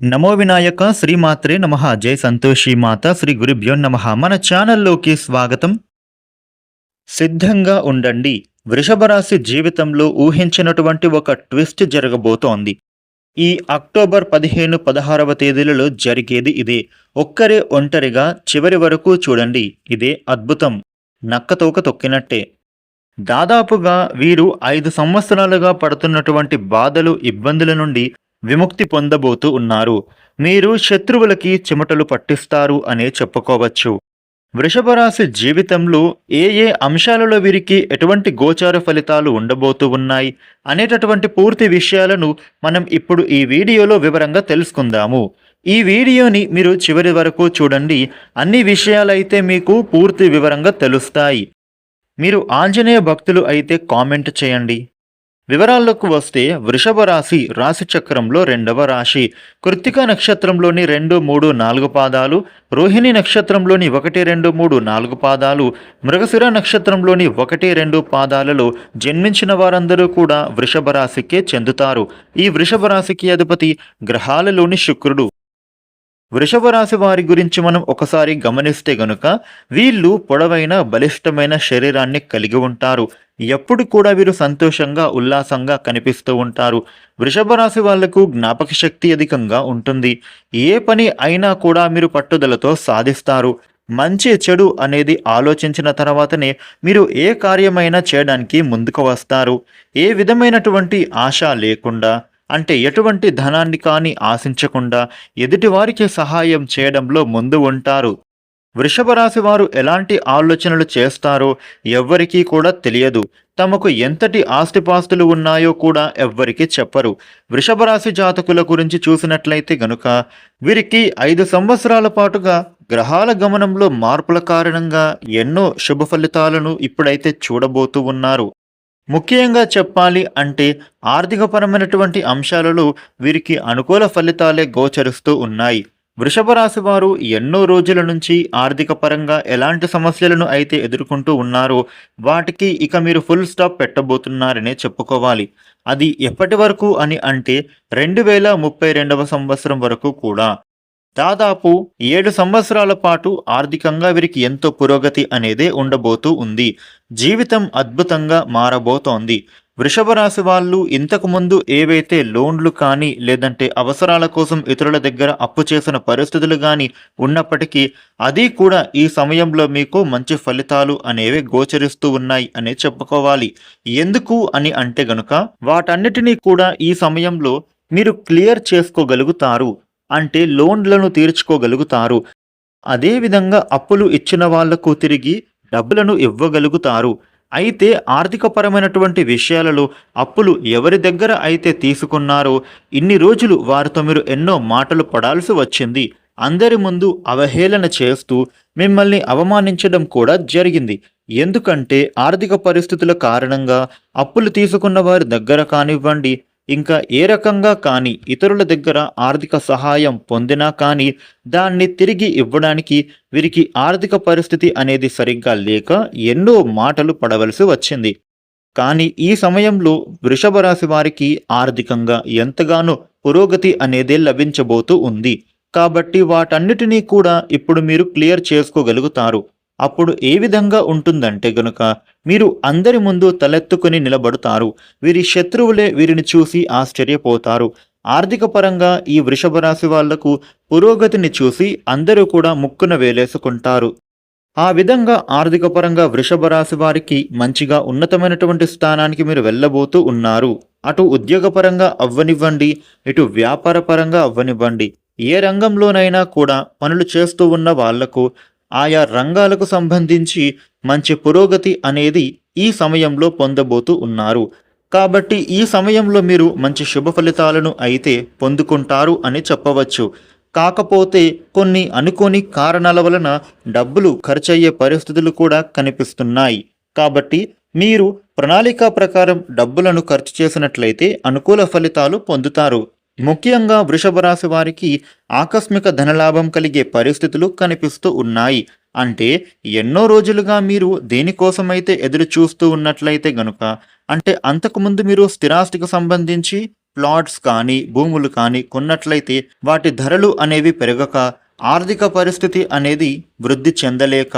నమో వినాయక శ్రీమాత్రే నమః జై సంతోషి మాత శ్రీ గురుభ్యో నమః. మన ఛానల్లోకి స్వాగతం. సిద్ధంగా ఉండండి. వృషభ రాశి జీవితంలో ఊహించినటువంటి ఒక ట్విస్ట్ జరగబోతోంది. ఈ అక్టోబర్ 15, 16వ తేదీలలో జరిగేది ఇదే. ఒక్కరే ఒంటరిగా చివరి వరకు చూడండి. ఇదే అద్భుతం. నక్కతోక తొక్కినట్టే. దాదాపుగా వీరు 5 సంవత్సరాలుగా పడుతున్నటువంటి బాధలు, ఇబ్బందుల నుండి విముక్తి పొందబోతూ ఉన్నారు. మీరు శత్రువులకి చెమటలు పట్టిస్తారు అనే చెప్పుకోవచ్చు. వృషభ రాశి జీవితంలో ఏ ఏ అంశాలలో వీరికి ఎటువంటి గోచార ఫలితాలు ఉండబోతూ ఉన్నాయి అనేటటువంటి పూర్తి విషయాలను మనం ఇప్పుడు ఈ వీడియోలో వివరంగా తెలుసుకుందాము. ఈ వీడియోని మీరు చివరి వరకు చూడండి. అన్ని విషయాలైతే మీకు పూర్తి వివరంగా తెలుస్తాయి. మీరు ఆంజనేయ భక్తులు అయితే కామెంట్ చేయండి. వివరాల్లోకి వస్తే వృషభ రాశి రాశి చక్రంలో 2వ రాశి. కృత్తిక నక్షత్రంలోని 2, 3, 4 పాదాలు, రోహిణి నక్షత్రంలోని 1, 2, 3, 4 పాదాలు, మృగశిర నక్షత్రంలోని 1, 2 పాదాలలో జన్మించిన వారందరూ కూడా వృషభ రాశికే చెందుతారు. ఈ వృషభ రాశికి అధిపతి గ్రహాలలోని శుక్రుడు. వృషభ రాశి వారి గురించి మనం ఒకసారి గమనిస్తే గనుక వీళ్ళు పొడవైన బలిష్టమైన శరీరాన్ని కలిగి ఉంటారు. ఎప్పుడు కూడా వీరు సంతోషంగా ఉల్లాసంగా కనిపిస్తూ ఉంటారు. వృషభ రాశి వాళ్లకు జ్ఞాపక శక్తి అధికంగా ఉంటుంది. ఏ పని అయినా కూడా మీరు పట్టుదలతో సాధిస్తారు. మంచి చెడు అనేది ఆలోచించిన తర్వాతనే మీరు ఏ కార్యమైనా చేయడానికి ముందుకు వస్తారు. ఏ విధమైనటువంటి ఆశ లేకుండా, అంటే ఎటువంటి ధనాన్ని కానీ ఆశించకుండా ఎదుటివారికి సహాయం చేయడంలో ముందు ఉంటారు. వృషభ రాశి వారు ఎలాంటి ఆలోచనలు చేస్తారో ఎవ్వరికీ కూడా తెలియదు. తమకు ఎంతటి ఆస్తిపాస్తులు ఉన్నాయో కూడా ఎవ్వరికీ చెప్పరు. వృషభ రాశి జాతకుల గురించి చూసినట్లయితే గనుక వీరికి 5 సంవత్సరాల పాటుగా గ్రహాల గమనంలో మార్పుల కారణంగా ఎన్నో శుభ ఫలితాలను ఇప్పుడైతే చూడబోతూ ఉన్నారు. ముఖ్యంగా చెప్పాలి అంటే ఆర్థికపరమైనటువంటి అంశాలలో వీరికి అనుకూల ఫలితాలే గోచరిస్తూ ఉన్నాయి. వృషభ రాశి వారు ఎన్నో రోజుల నుంచి ఆర్థిక పరంగా ఎలాంటి సమస్యలను అయితే ఎదుర్కొంటూ ఉన్నారో వాటికి ఇక మీరు ఫుల్ స్టాప్ పెట్టబోతున్నారనే చెప్పుకోవాలి. అది ఎప్పటి వరకు అని అంటే 2032వ సంవత్సరం వరకు కూడా. దాదాపు 7 సంవత్సరాల పాటు ఆర్థికంగా వీరికి ఎంతో పురోగతి అనేదే ఉండబోతూ ఉంది. జీవితం అద్భుతంగా మారబోతోంది. వృషభ రాశి వాళ్ళు ఇంతకుముందు ఏవైతే లోన్లు కానీ లేదంటే అవసరాల కోసం ఇతరుల దగ్గర అప్పు చేసిన పరిస్థితులు కానీ ఉన్నప్పటికీ అది కూడా ఈ సమయంలో మీకు మంచి ఫలితాలు అనేవి గోచరిస్తూ ఉన్నాయి అనే చెప్పుకోవాలి. ఎందుకు అని అంటే గనుక వాటన్నిటినీ కూడా ఈ సమయంలో మీరు క్లియర్ చేసుకోగలుగుతారు. అంటే లోన్లను తీర్చుకోగలుగుతారు. అదేవిధంగా అప్పులు ఇచ్చిన వాళ్లకు తిరిగి డబ్బులను ఇవ్వగలుగుతారు. అయితే ఆర్థికపరమైనటువంటి విషయాలలో అప్పులు ఎవరి దగ్గర అయితే తీసుకున్నారో ఇన్ని రోజులు వారితో మీరు ఎన్నో మాటలు పడాల్సి వచ్చింది. అందరి ముందు అవహేళన చేస్తూ మిమ్మల్ని అవమానించడం కూడా జరిగింది. ఎందుకంటే ఆర్థిక పరిస్థితుల కారణంగా అప్పులు తీసుకున్న వారి దగ్గర కానివ్వండి, ఇంకా ఏ రకంగా కానీ ఇతరుల దగ్గర ఆర్థిక సహాయం పొందినా కానీ దాన్ని తిరిగి ఇవ్వడానికి వీరికి ఆర్థిక పరిస్థితి అనేది సరిగ్గా లేక ఎన్నో మాటలు పడవలసి వచ్చింది. కానీ ఈ సమయంలో వృషభ రాశి వారికి ఆర్థికంగా ఎంతగానో పురోగతి అనేది లభించబోతూ ఉంది. కాబట్టి వాటన్నిటినీ కూడా ఇప్పుడు మీరు క్లియర్ చేసుకోగలుగుతారు. అప్పుడు ఏ విధంగా ఉంటుందంటే గనుక మీరు అందరి ముందు తలెత్తుకుని నిలబడతారు. వీరి శత్రువులే వీరిని చూసి ఆశ్చర్యపోతారు. ఆర్థిక పరంగా ఈ వృషభ రాశి వాళ్లకు పురోగతిని చూసి అందరూ కూడా ముక్కున వేలేసుకుంటారు. ఆ విధంగా ఆర్థిక పరంగా వృషభ రాశి వారికి మంచిగా ఉన్నతమైనటువంటి స్థానానికి మీరు వెళ్ళబోతూ ఉన్నారు. అటు ఉద్యోగపరంగా అవ్వనివ్వండి, ఇటు వ్యాపార పరంగా అవ్వనివ్వండి, ఏ రంగంలోనైనా కూడా పనులు చేస్తూ ఉన్న వాళ్లకు ఆయా రంగాలకు సంబంధించి మంచి పురోగతి అనేది ఈ సమయంలో పొందబోతూ ఉన్నారు. కాబట్టి ఈ సమయంలో మీరు మంచి శుభ ఫలితాలను అయితే పొందుకుంటారు అని చెప్పవచ్చు. కాకపోతే కొన్ని అనుకోని కారణాల వలన డబ్బులు ఖర్చయ్యే పరిస్థితులు కూడా కనిపిస్తున్నాయి. కాబట్టి మీరు ప్రణాళిక ప్రకారం డబ్బులను ఖర్చు చేసినట్లయితే అనుకూల ఫలితాలు పొందుతారు. ముఖ్యంగా వృషభ రాశి వారికి ఆకస్మిక ధనలాభం కలిగే పరిస్థితులు కనిపిస్తూ ఉన్నాయి. అంటే ఎన్నో రోజులుగా మీరు దేనికోసమైతే ఎదురు చూస్తూ ఉన్నట్లయితే గనుక, అంటే అంతకుముందు మీరు స్థిరాస్తికి సంబంధించి ప్లాట్స్ కానీ, భూములు కానీ కొన్నట్లయితే వాటి ధరలు అనేవి పెరగక, ఆర్థిక పరిస్థితి అనేది వృద్ధి చెందలేక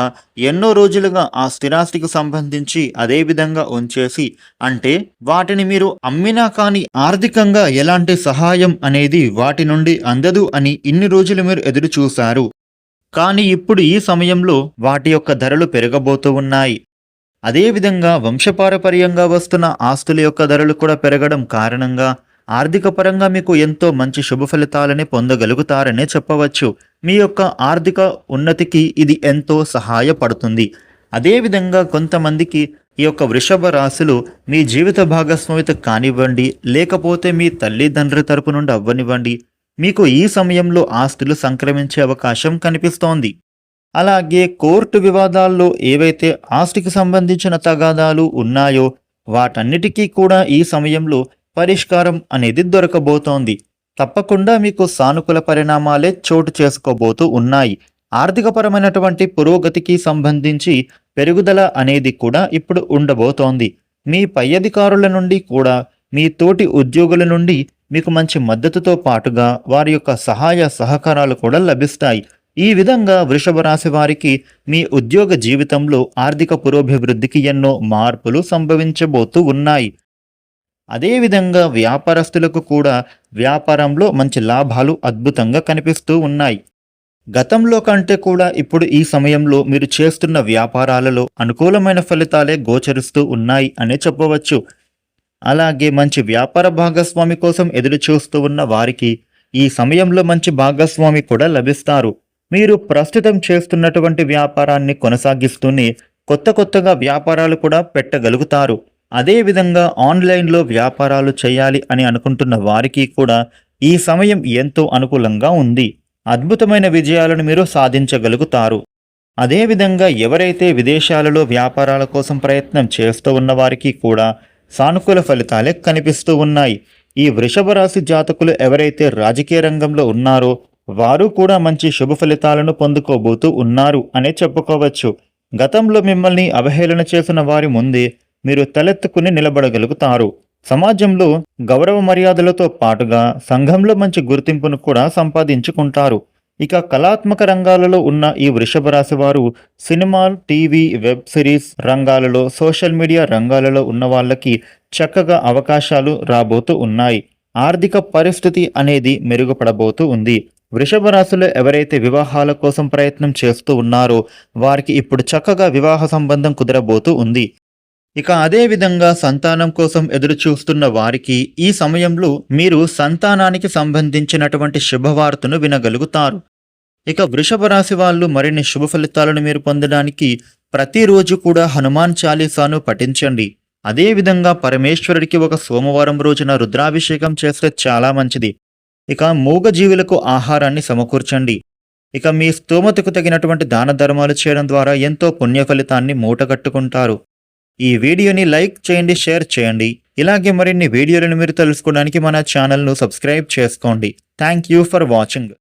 ఎన్నో రోజులుగా ఆ స్థిరాస్తికి సంబంధించి అదే విధంగా ఉంచేసి, అంటే వాటిని మీరు అమ్మినా కానీ ఆర్థికంగా ఎలాంటి సహాయం అనేది వాటి నుండి అందదు అని ఇన్ని రోజులు మీరు ఎదురు చూశారు. కానీ ఇప్పుడు ఈ సమయంలో వాటి యొక్క ధరలు పెరగబోతూ ఉన్నాయి. అదేవిధంగా వంశపారపర్యంగా వస్తున్న ఆస్తుల యొక్క ధరలు కూడా పెరగడం కారణంగా ఆర్థిక పరంగా మీకు ఎంతో మంచి శుభ ఫలితాలని పొందగలుగుతారనే చెప్పవచ్చు. మీ యొక్క ఆర్థిక ఉన్నతికి ఇది ఎంతో సహాయపడుతుంది. అదేవిధంగా కొంతమందికి ఈ యొక్క వృషభ రాశులు మీ జీవిత భాగస్వామిత కానివ్వండి, లేకపోతే మీ తల్లిదండ్రుల తరపు నుండి అవ్వనివ్వండి, మీకు ఈ సమయంలో ఆస్తులు సంక్రమించే అవకాశం కనిపిస్తోంది. అలాగే కోర్టు వివాదాల్లో ఏవైతే ఆస్తికి సంబంధించిన తగాదాలు ఉన్నాయో వాటన్నిటికీ కూడా ఈ సమయంలో పరిష్కారం అనేది దొరకబోతోంది. తప్పకుండా మీకు సానుకూల పరిణామాలే చోటు చేసుకోబోతూ ఉన్నాయి. ఆర్థికపరమైనటువంటి పురోగతికి సంబంధించి పెరుగుదల అనేది కూడా ఇప్పుడు ఉండబోతోంది. మీ పై అధికారుల నుండి కూడా, మీ తోటి ఉద్యోగుల నుండి మీకు మంచి మద్దతుతో పాటుగా వారి యొక్క సహాయ సహకారాలు కూడా లభిస్తాయి. ఈ విధంగా వృషభ రాశి వారికి మీ ఉద్యోగ జీవితంలో ఆర్థిక పురోభివృద్ధికి ఎన్నో మార్పులు సంభవించబోతూ ఉన్నాయి. అదేవిధంగా వ్యాపారస్తులకు కూడా వ్యాపారంలో మంచి లాభాలు అద్భుతంగా కనిపిస్తూ ఉన్నాయి. గతంలో కంటే కూడా ఇప్పుడు ఈ సమయంలో మీరు చేస్తున్న వ్యాపారాలలో అనుకూలమైన ఫలితాలే గోచరిస్తూ ఉన్నాయి అనే చెప్పవచ్చు. అలాగే మంచి వ్యాపార భాగస్వామి కోసం ఎదురు చూస్తూ ఉన్న వారికి ఈ సమయంలో మంచి భాగస్వామి కూడా లభిస్తారు. మీరు ప్రస్తుతం చేస్తున్నటువంటి వ్యాపారాన్ని కొనసాగిస్తూనే కొత్తగా వ్యాపారాలు కూడా పెట్టగలుగుతారు. అదేవిధంగా ఆన్లైన్లో వ్యాపారాలు చేయాలి అని అనుకుంటున్న వారికి కూడా ఈ సమయం ఎంతో అనుకూలంగా ఉంది. అద్భుతమైన విజయాలను మీరు సాధించగలుగుతారు. అదేవిధంగా ఎవరైతే విదేశాలలో వ్యాపారాల కోసం ప్రయత్నం చేస్తూ ఉన్న వారికి కూడా సానుకూల ఫలితాలే కనిపిస్తూ ఉన్నాయి. ఈ వృషభ రాశి జాతకులు ఎవరైతే రాజకీయ రంగంలో ఉన్నారో వారు కూడా మంచి శుభ ఫలితాలను పొందుకోబోతూ ఉన్నారు అనే చెప్పుకోవచ్చు. గతంలో మిమ్మల్ని అవహేళన చేసిన వారి ముందే మీరు తలెత్తుకుని నిలబడగలుగుతారు. సమాజంలో గౌరవ మర్యాదలతో పాటుగా సంఘంలో మంచి గుర్తింపును కూడా సంపాదించుకుంటారు. ఇక కళాత్మక రంగాలలో ఉన్న ఈ వృషభ రాశి వారు సినిమాలు, టీవీ, వెబ్ సిరీస్ రంగాలలో, సోషల్ మీడియా రంగాలలో ఉన్న వాళ్ళకి చక్కగా అవకాశాలు రాబోతూ ఉన్నాయి. ఆర్థిక పరిస్థితి అనేది మెరుగుపడబోతూ ఉంది. వృషభ రాశిలో ఎవరైతే వివాహాల కోసం ప్రయత్నం చేస్తూ ఉన్నారో వారికి ఇప్పుడు చక్కగా వివాహ సంబంధం కుదరబోతూ ఉంది. ఇక అదేవిధంగా సంతానం కోసం ఎదురు చూస్తున్న వారికి ఈ సమయంలో మీరు సంతానానికి సంబంధించినటువంటి శుభవార్తను వినగలుగుతారు. ఇక వృషభ రాశి వాళ్ళు మరిన్ని శుభ ఫలితాలను మీరు పొందడానికి ప్రతిరోజు కూడా హనుమాన్ చాలీసాను పఠించండి. అదేవిధంగా పరమేశ్వరుడికి ఒక సోమవారం రోజున రుద్రాభిషేకం చేస్తే చాలా మంచిది. ఇక మూగజీవులకు ఆహారాన్ని సమకూర్చండి. ఇక మీ స్తోమతకు తగినటువంటి దాన ధర్మాలు చేయడం ద్వారా ఎంతో పుణ్య ఫలితాన్ని మూటగట్టుకుంటారు. ఈ వీడియోని లైక్ చేయండి, షేర్ చేయండి. ఇలాగే మరిన్ని వీడియోలను మీరు తెలుసుకోవడానికి మన ఛానల్ను సబ్స్క్రైబ్ చేసుకోండి. Thank you for watching.